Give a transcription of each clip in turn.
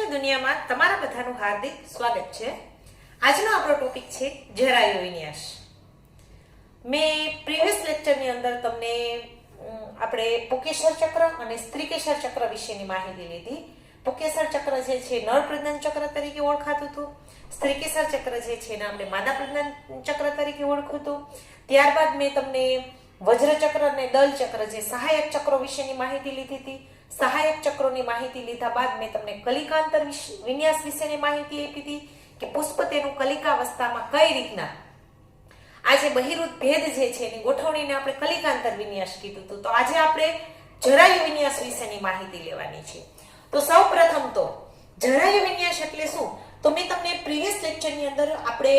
શિક્ષણની દુનિયામાં તમારા બધાનું હાર્દિક સ્વાગત છે। આજનો આપણો ટોપિક છે જરાયો વિન્યાસ। મેં પ્રીવિયસ લેક્ચરની અંદર તમને આપણે પુકેસર ચક્ર અને સ્ત્રીકેસર ચક્ર વિશેની માહિતી લીધી। પુકેસર ચક્ર જે છે નર પ્રજનન ચક્ર તરીકે ઓળખાતું હતું, સ્ત્રીકેસર ચક્ર જે છે એને આપણે માદા પ્રજનન ચક્ર તરીકે ઓળખતું। ત્યારબાદ મેં તમને વજ્ર ચક્ર અને દલ ચક્ર જે સહાયક ચક્રો વિશેની માહિતી લીધી હતી। સહાયક ચક્રોની માહિતી લીધા બાદ મેં તમને કલિકાંતર વિન્યાસ વિશેની માહિતી આપી હતી કે પુષ્પ તેનું કલિકાવસ્થામાં કઈ રીતના આ જે બહિર્ભૂત ભેદ જે છે એની ગોઠવણીને આપણે કલિકાંતર વિન્યાસ કીધું હતું। તો આજે આપણે જરાયુ વિન્યાસ વિશેની માહિતી લેવાની છે। તો સૌપ્રથમ તો જરાયુ વિન્યાસ એટલે શું? તો મેં તમને પ્રીવિયસ લેક્ચરની અંદર આપણે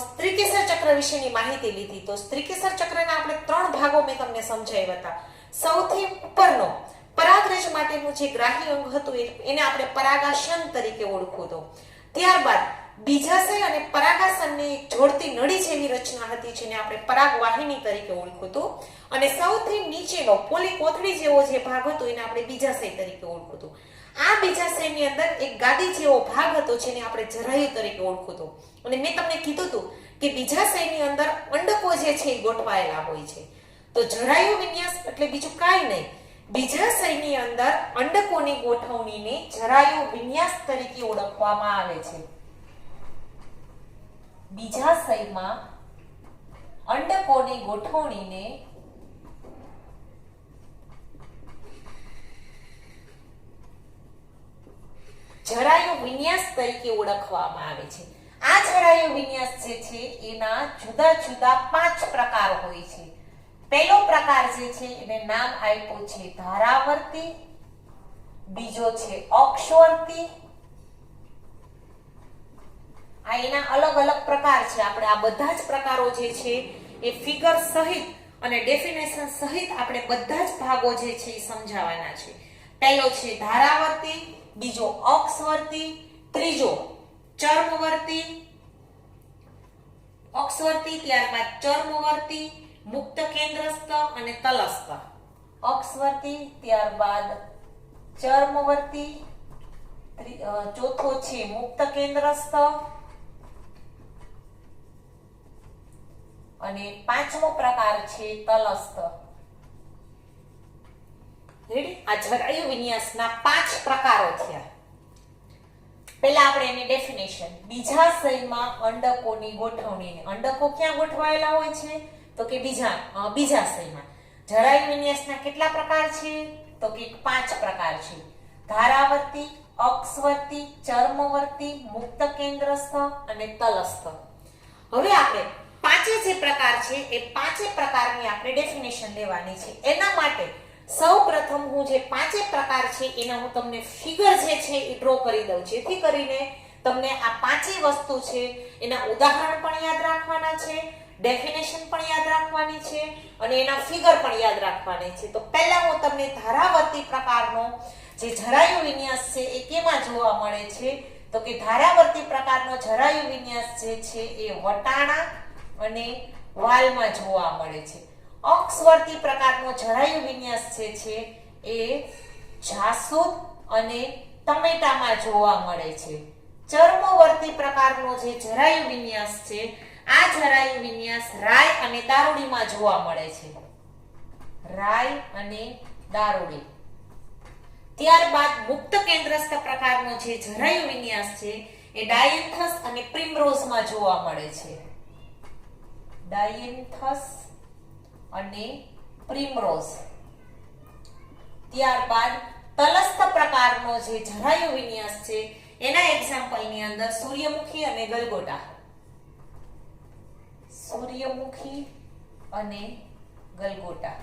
સ્ત્રીકેસર ચક્ર વિશેની માહિતી લીધી। તો સ્ત્રીકેસર ચક્રના આપણે 3 ભાગો મેં તમને સમજાવ્યા હતા। સૌથી ઉપરનો પરાગરજ માટેનું જે ગ્રાહી અંગ હતું એને આપણે પરાગાસન તરીકે ઓળખવું। ત્યારબાદ બીજાશય અને પરાગાસનને જોડતી નળી જેવી રચના હતી જેને આપણે પરાગવાહિની તરીકે ઓળખવું। અને સૌથી નીચેનો પોલી કોથળી જેવો જે ભાગ હતો એને આપણે બીજાશય તરીકે ઓળખવું। આ બીજાશયની અંદર એક ગાદી જેવો ભાગ હતો જેને આપણે જરાયુ તરીકે ઓળખવું। અને મેં તમને કીધું હતું કે બીજાશયની અંદર અંડકો જે છે એ ગોઠવાયેલા હોય છે। તો જરાયુ વિન્યાસ એટલે બીજું કાંઈ નહીં, બીજાશયની અંદર અંડકોની ગોઠવણીને જરાયુ વિન્યાસ તરીકે ઓળખવામાં આવે છે। બીજાશયમાં અંડકોની ગોઠવણીને જરાયુ વિન્યાસ તરીકે ઓળખવામાં આવે છે। આ જરાયુ વિન્યાસ જે છે એના જુદા જુદા 5 પ્રકાર હોય છે। પહેલો પ્રકાર જે છે એને નામ આપ્યું છે ધારાવર્તી, બીજો છે અક્ષવર્તી। આ એના અલગ અલગ પ્રકાર છે। આપણે આ બધા જ પ્રકારો જે છે એ ફિગર સહિત અને ડેફિનેશન સહિત આપણે બધા જ ભાગો જે છે એ સમજાવવાના છે। પહેલો છે ધારાવર્તી, બીજો અક્ષવર્તી, ત્રીજો ચર્મવર્તી, અક્ષવર્તી, ત્યારબાદ ચર્મવર્તી, મુક્ત કેન્દ્રસ્થ અને તલસ્થ। અક્ષવર્તી, ત્યારબાદ ચર્મવર્તી, ચોથો છે મુક્ત કેન્દ્રસ્થ અને પાંચમો પ્રકાર છે તલસ્થ। રેડી? આ જરાયુ વિન્યાસના 5 પ્રકારો થયા। પહેલા આપણે એની ડેફિનેશન, બીજાશયમાં અંડકોની ગોઠવણીને, અંડકો ક્યાં ગોઠવાયેલા હોય છે? તો કે બીજાશયમાં। જરાયુ વિન્યાસના કેટલા પ્રકાર છે? તો કે 5 પ્રકાર છે, ધારાવર્તી, અક્ષવર્તી, ચર્મવર્તી, મુક્ત કેન્દ્રસ્થ અને તલસ્થ। હવે આપણે પાંચે જે પ્રકાર છે એ પાંચે પ્રકારની આપણે ડેફિનેશન લેવાની છે। એના માટે સૌપ્રથમ હું જે પાંચે પ્રકાર છે એના હું તમને ફિગર જે છે એ ડ્રો કરી દઉં જેથી કરીને તમને આ પાંચે વસ્તુ છે એના ઉદાહરણ પણ યાદ રાખવાના છે, ડેફિનેશન પણ યાદ રાખવાની છે અને એના ફિગર પણ યાદ રાખવાની છે। તો પહેલા હું તમને ધારાવર્તી પ્રકારનો જે જરાયુ વિન્યાસ છે એ કેમાં જોવા મળે છે? તો કે ધારાવર્તી પ્રકારનો જરાયુ વિન્યાસ જે છે એ વટાણા અને વાલમાં જોવા મળે છે। અક્ષવર્તી પ્રકારનો જરાયુ વિન્યાસ જે છે એ જાસૂદ અને ટમેટામાં જોવા મળે છે। ચર્મવર્તી પ્રકારનો જે જરાયુ વિન્યાસ છે આ જરાયુ વિન્યાસ રાઈ અને દારૂડીમાં જોવા મળે છે। રાઈ અને દારૂડી। ત્યારબાદ મુક્ત કેન્દ્રસ્થ પ્રકારનો જે જરાયુ વિન્યાસ છે એ ડાયન્થસ અને પ્રિમરોઝમાં જોવા મળે છે। ડાયન્થસ અને પ્રિમરોઝ। ત્યારબાદ તલસ્થ પ્રકારનો જે જરાયુ વિન્યાસ છે એના એક્ઝામ્પલની અંદર સૂર્યમુખી અને ગલગોટા, સૂર્યમુખી અને ગલગોટા।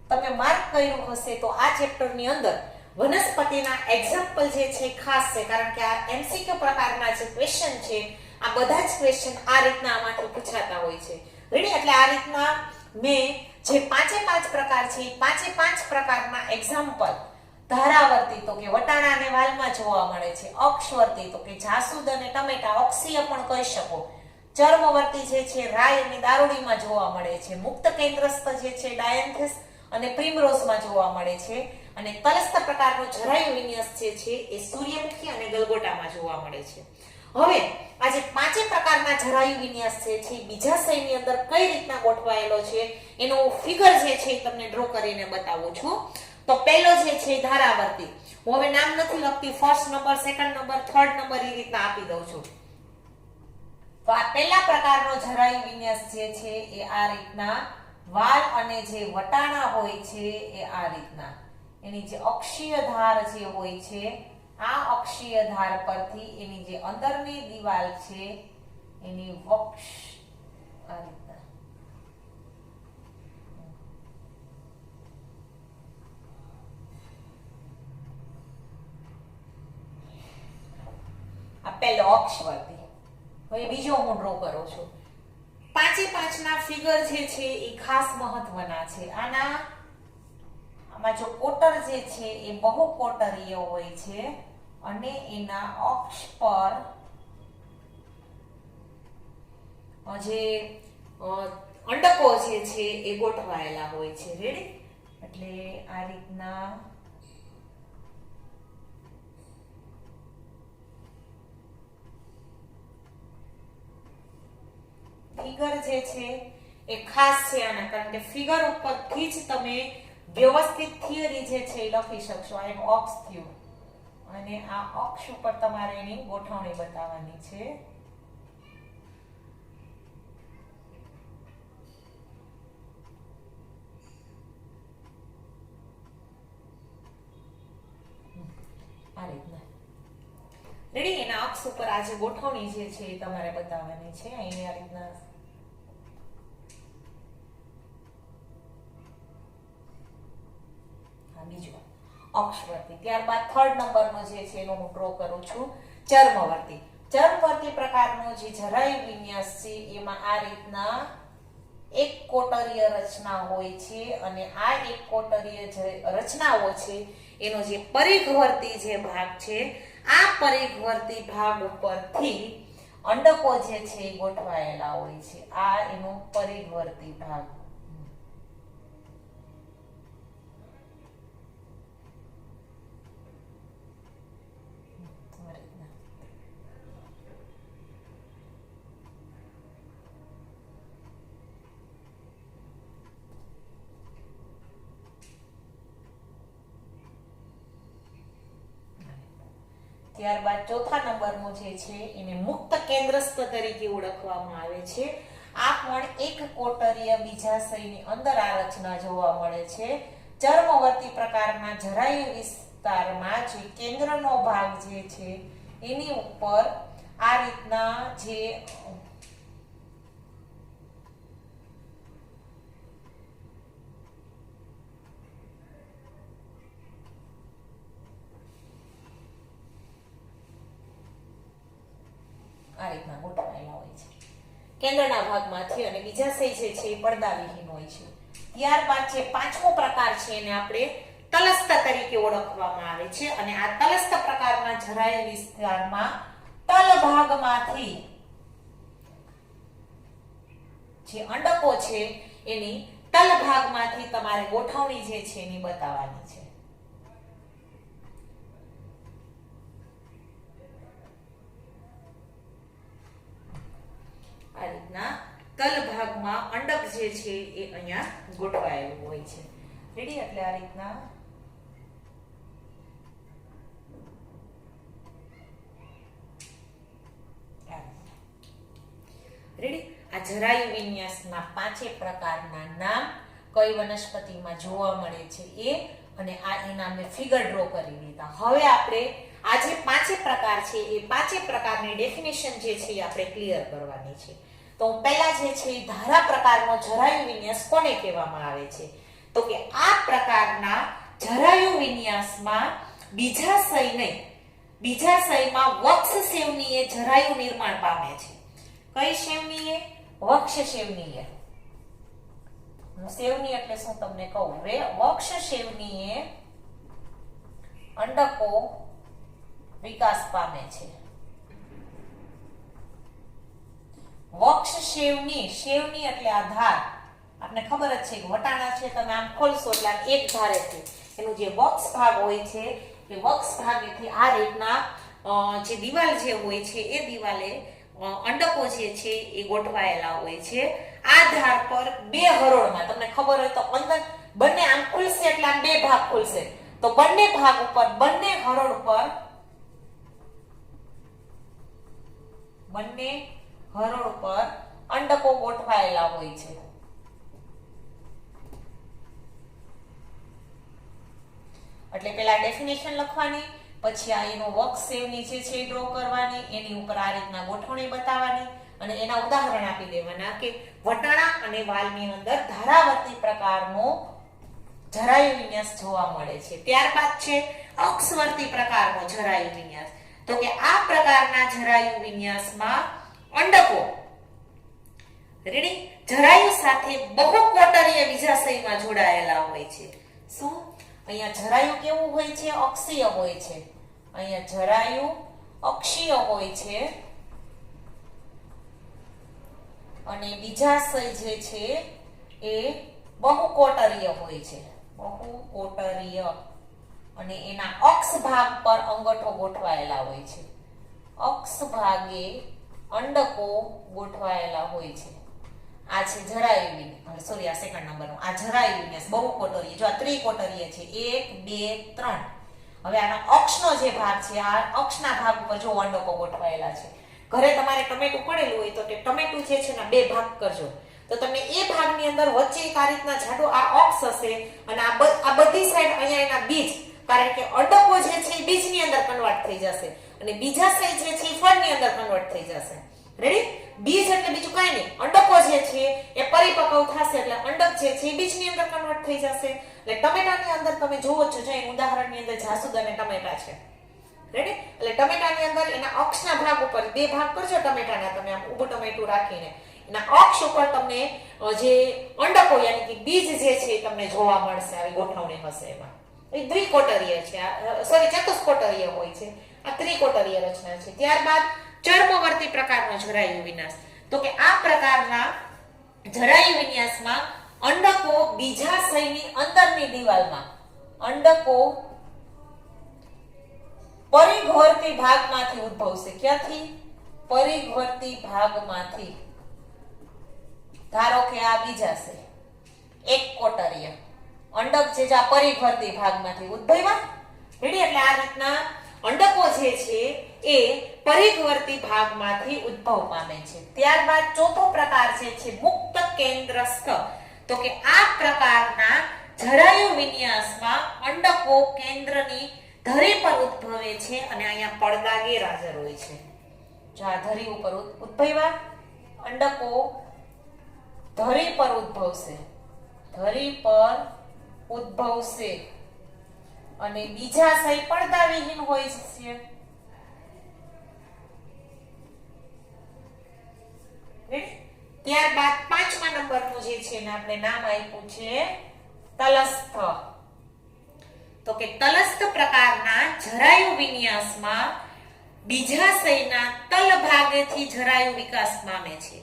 તમે માર્ક કર્યું હશે તો આ ચેપ્ટરની અંદર વનસ્પતિના એક્ઝામ્પલ જે છે ખાસ છે, કારણ કે આ એમસીક્યુ પ્રકારના જે ક્વેશ્ચન છે આ બધા જ ક્વેશ્ચન આ રીતના આમાંથી પૂછાતા હોય છે। રેડી? એટલે આ રીતના મેં જે પાંચે 5 પ્રકાર છે એ પાંચે 5 પ્રકારના એક્ઝામ્પલ, ધારાવર્તી તો કે વટાણા અને વાલમાં જોવા મળે છે, અક્ષવર્તી તો કે જાસૂદ અને ટમેટા, અક્ષીય પણ કહી શકો, ચર્મવર્તી જે છે રાઈ અને દારૂડીમાં જોવા મળે છે, મુક્ત કેન્દ્રસ્થ જે છે ડાયન્થસ અને પ્રિમરોઝમાં જોવા મળે છે. અને તલસ્થ પ્રકારનો જરાયુ વિન્યાસ જે છે એ સૂર્યમુખી અને ગલગોટામાં જોવા મળે છે. હવે આ જે પાંચે પ્રકારના જરાયુ વિન્યાસ છે બીજાશયની અંદર કઈ રીતના ગોઠવાયેલો છે એનો ફિગર જે છે એ તમને ડ્રો કરીને બતાવું છું. તો પહેલો જે છે ધારાવર્તી, હું હવે નામ નથી લખતી, first number, second number, third number એ રીતના આપી દઉં છું. તો આ પહેલા પ્રકારનો જરાયુ વિન્યાસ જે છે એ આ રીતના વાલ અને જે વટાણા હોય છે એ આ રીતના એની જે અક્ષીય ધાર જે હોય છે આ અક્ષીય ધાર પરથી એની જે અંદરની દિવાલ છે એની વક્ષ આ રીતના આ પહેલો અક્ષવર્તી. હવે બીજો હું ડ્રો કરું છું. પાંચે પાંચના ફિગર જે છે એ ખાસ મહત્વના છે. આમાં જો કોટર જે છે એ બહુ કોટરીય હોય છે અને એના અક્ષ પર જે અંડકો જે છે એ ગોઠવાયેલા હોય છે. રેડી? એટલે આ રીતના ફિગર જે છે એ ખાસ છે આના, કારણ કે ફિગર ઉપરથી જ તમે વ્યવસ્થિત થિયરી જે છે એ લખી શકશો. આ એક અક્ષ થયું અને આ અક્ષ ઉપર તમારે એની ગોઠવણી બતાવવાની છે. આ રીતના રેડી? એના અક્ષ ઉપર આ જે ગોઠવણી જે છે એ તમારે બતાવવાની છે. અહીં આ રીતના બીજું અક્ષવર્તી. ત્યારબાદ થર્ડ નંબરનો જે છે એનો હું ડ્રો કરું છું ચર્મવર્તી. ચર્મવર્તી પ્રકારનો જે જરાયુ વિન્યાસ છે એમાં આ રીતના એક કોટરીય રચના હોય છે અને આ એક કોટરીય જે રચનાઓ છે એનો જે પરિઘવર્તી જે ભાગ છે આ પરિઘવર્તી ભાગ ઉપરથી અંડકો જે છે એ ગોઠવાયેલા હોય છે. આ એનો પરિઘવર્તી ભાગ. ત્યારબાદ ચોથા નંબરનો જે છે એને મુક્ત કેન્દ્રસ્થ તરીકે ઓળખવામાં આવે છે. આ પણ એક કોટરીય બીજાશયની અંદર આ રચના જોવા મળે છે. ચર્મવર્તી પ્રકારના જરાયુ વિસ્તારમાં જે કેન્દ્રનો ભાગ જે છે એની ઉપર આ રીતના જે આ રીતના ગોઠવાયેલા હોય છે કેન્દ્રના ભાગમાંથી, અને બીજાશય જે છે એ પડદાવિહીન હોય છે. ત્યારબાદ જે પાંચમો પ્રકાર છે એને આપણે તલસ્થ તરીકે ઓળખવામાં આવે છે. અને આ તલસ્થ પ્રકારના જરાયુ વિસ્તારમાં તલ ભાગમાંથી જે અંડકો છે એની તલ ભાગમાંથી તમારે ગોઠવણી જે છે એની બતાવવાની છે. આ રીતના તલ ભાગમાં અંડક જે છે એ અહીંયા ગોઠવાયેલું હોય છે. રેડી? એટલે આ રીતના રેડી? આ જરાયુ વિન્યાસના પાંચે પ્રકારના નામ કઈ વનસ્પતિમાં જોવા મળે છે એ, અને આ એના મેં ફિગર ડ્રો કરી દીધા. હવે આપણે આ જે પાંચે પ્રકાર છે એ પાંચે પ્રકારની ડેફિનેશન જે છે એ આપણે ક્લિયર કરવાની છે. તો પહેલા જે છે ધારા પ્રકારનો જરાયુ વિન્યાસ કોને કહેવામાં આવે છે? તો કે આ પ્રકારના જરાયુ વિન્યાસમાં બીજાશય નહીં, બીજાશયમાં વક્ષ સેવનીય જરાયુ નિર્માણ પામે છે. કઈ સેવનીય? વક્ષ સેવનીય. સેવની એટલે શું તમને કહું. વક્ષ સેવનીય અંડકો વિકાસ પામે છે. વક્ષ સેવની, સેવની એટલે આધાર, આપને ખબર જ છે કે વટાણા છે તમે આમ ખોલશો એટલે એક ધારેથી એનું જે વક્ષ ભાગ હોય છે એ વક્ષ ભાગેથી આ રીતના જે દિવાલ જે હોય છે એ દિવાલે અંડકો જે છે એ ગોઠવાયેલા હોય છે. આ ધાર પર બે હરોળમાં તમને ખબર હોય તો અંદર બંને આમ ખુલશે એટલે આમ બે ભાગ ખુલશે તો બંને ભાગ ઉપર બંને હરોળ પર અંડકો ગોઠવાયેલા હોય છે. એટલે પેલા ડેફિનેશન લખવાની, પછી આ એનો વક્ષ સેવ નીચે છે ડ્રો કરવાની, એની ઉપર આ રીતના ગોઠવણી બતાવવાની અને એના ઉદાહરણ આપી દેવાના કે વટાણા અને વાલની અંદર ધારાવર્તી પ્રકારનો જરાયુ વિન્યાસ જોવા મળે છે. ત્યારબાદ છે અક્ષવર્તી પ્રકારનો જરાયુ વિન્યાસ. તો કે આ પ્રકારના જરાયુ વિન્યાસમાં અંડકો રેડી જરાયુ સાથે બહુકોટરીય બીજાશયમાં જોડાયેલા હોય છે. શું અહીંયા જરાયુ કેવું હોય છે? અક્ષીય હોય છે. અહીંયા જરાયુ અક્ષીય હોય છે અને બીજાશય જે છે એ બહુકોટરીય હોય છે. બહુકોટરીય અને એના અક્ષ ભાગ પર અંગઠો ગોઠવાયેલા હોય છે. અક્ષ ભાગે અંડકો ગોઠવાયેલા હોય છે. આ છે જરાયુ વિન્યાસ, સોરી આ સેકન્ડ નંબરનો. આ જરાયુ વિન્યાસ બહુકોટરીય. જો આ ત્રિકોટરીય છે 1 2 3. હવે આનો અક્ષનો જે ભાગ છે આ અક્ષના ભાગ ઉપર જો અંડકો ગોઠવાયેલા છે. ઘરે તમારે ટમેટું પડેલું હોય તો તે ટમેટું જે છે ને બે ભાગ કરજો તો તમને એ ભાગની અંદર વચ્ચે એક આ રીતના જાડો આ અક્ષ હશે અને આ બધી સાઈડ અહીંયા એના બીજ, કારણ કે અંડકો જે છે એ બીજની અંદર કન્વર્ટ થઈ જશે અને બીજાશય જે છે એ ફળની અંદર કન્વર્ટ થઈ જશે. રેડી? બીજ એટલે બીજું કાંઈ નહીં, અંડકો જે છે એ પરિપક્વ થશે એટલે અંડક જે છે એ બીજની અંદર કન્વર્ટ થઈ જશે. એટલે ટમેટાની અંદર તમે જોવો છો, જો એનું ઉદાહરણની અંદર જાસૂદ અને ટમેટા છે. રેડી? એટલે ટમેટાની અંદર એના અક્ષના ભાગ ઉપર બે ભાગ કરજો ટમેટાના, તમે આમ ઊભું ટમેટું રાખીને એના અક્ષ ઉપર તમને જે અંડકો યાની કે બીજ જે છે એ તમને જોવા મળશે. આવી ગોઠવણી હશે એમાં. એ દ્વિકોટરીય છે, સોરી ચતુષ્કોટરીય હોય છે. આ ત્રિકોટરીય રચના છે. ત્યારબાદ ચર્મવર્તી પ્રકારનો જરાયુ વિન્યાસ. તો કે આ પ્રકારના જરાયુ વિન્યાસમાં અંડકો બીજાશયની અંદરની દિવાલમાં અંડકો પરિઘવર્તી ભાગમાંથી ઉદ્ભવશે. ક્યાંથી? પરિઘવર્તી ભાગમાંથી. ધારો કે આ બીજાશય એક કોટરીય અંડક છે જે આ પરિઘવર્તી ભાગમાંથી ઉદ્ભવ્યા. રેડી? એટલે આ રીતના અંડકો જે છે એ પરિઘવર્તી ભાગમાંથી ઉદ્ભવ પામે છે. ત્યારબાદ ચોથો પ્રકાર છે મુક્ત કેન્દ્રસ્થ. તો કે આ પ્રકારના જરાયુ વિન્યાસમાં અંડકો કેન્દ્રની ધરી પર ઉદ્ભવે છે અને અહીંયા પડદા ગેરહાજર હોય છે. જો આ ધરી ઉપર ઉદ્ભવ્યા અંડકો ધરી પર ઉદ્ભવશે, ધરી પર ઉદ્ભવશે અને બીજાશય પડદા વિહીન હોય છે. ત્યારબાદ પાંચમા નંબરનું જે છે ને આપણે નામ આપ્યું છે તલસ્થ. તો કે તલસ્થ પ્રકારના જરાયુ વિન્યાસમાં બીજાશયના તલ ભાગેથી જરાયુ વિકાસ પામે છે.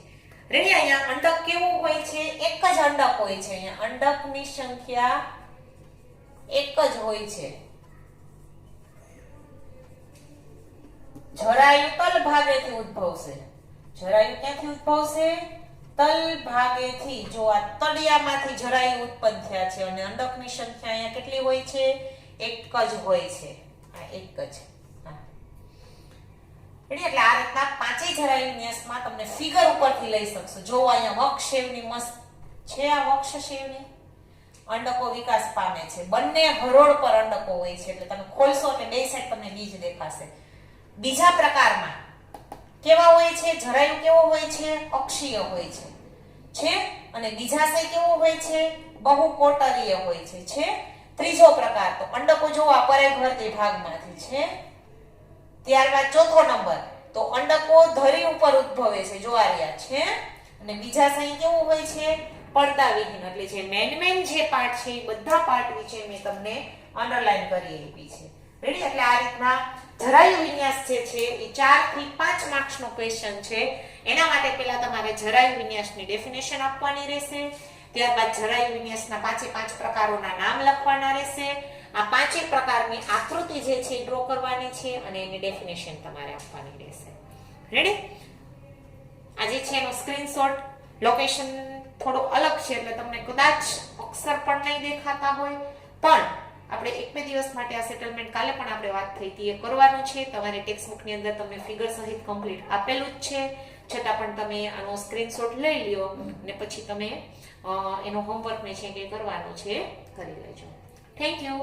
રેડી? અહીંયા અંડક કેવું હોય છે? એક જ અંડક હોય છે. અહીંયા અંડકની સંખ્યા એક જ હોય છે. જરાયુ તલ ભાગેથી ઉદ્ભવશે. જરાયુ ક્યાંથી ઉદ્ભવશે? તલ ભાગેથી. જો આ તળિયામાંથી જરાયુ ઉત્પન્ન થયા છે અને અંડકની સંખ્યા અહીંયા કેટલી હોય છે? એક જ હોય છે. આ એક જ. એટલે આ રીતના પાંચેય જરાયુ વિન્યાસમાં તમને ફિગર ઉપરથી લઈ શકશો. જો અહીંયા વક્ષશેવની મસ્ત છે, આ વક્ષશેવની અંડકો વિકાસ પામે છે. બંને હરોળ પર અંડકો હોય છે એટલે તમે ખોલશો એટલે બે સાઈડ તમને બીજ દેખાશે. બીજા પ્રકારમાં કેવા હોય છે? જરાયુ કેવો હોય છે? અક્ષીય હોય છે અને બીજાશય કેવો હોય છે? બહુકોટરીય હોય છે. ત્રીજો પ્રકાર તો અંડકો જોવા પરિઘવર્તી ભાગમાંથી છે. ત્યારબાદ ચોથો નંબર તો અંડકો ધરી ઉપર ઉદ્ભવે છે, જોવારિયા છે અને બીજાશય કેવું હોય છે? પડદા વિહીન. એટલે જે મેન જે પાર્ટ છે એ બધા પાર્ટ વિશે મેં તમને અંડરલાઈન કરી આપી છે. રેડી? એટલે આ રીતના જરાયુ વિન્યાસ જે છે એ 4 થી 5 માર્ક્સનો ક્વેશ્ચન છે. એના માટે પહેલા તમારે જરાયુ વિન્યાસની ડેફિનેશન આપવાની રહેશે. ત્યારબાદ જરાયુ વિન્યાસના 5 પ્રકારોના નામ લખવાના રહેશે. આ 5 પ્રકારની આકૃતિ જે છે ડ્રો કરવાની છે અને એની ડેફિનેશન તમારે આપવાની રહેશે. રેડી? આ જે છે એનો સ્ક્રીનશોટ, લોકેશન થોડું અલગ છે એટલે તમને કદાચ અક્ષર પણ નહીં દેખાતા હોય, પણ આપણે 1-2 દિવસ માટે આ સેટલમેન્ટ કાલે પણ આપણે વાત થઈ હતી એ કરવાનું છે. તમારે ટેક્સ્ટ બુકની અંદર તમને ફિગર સહિત કમ્પ્લીટ આપેલું જ છે, છતાં પણ તમે આનો સ્ક્રીનશોટ લઈ લ્યો અને પછી તમે એનો હોમવર્ક ને છે કે કરવાનું છે કરી લેજો. Thank you.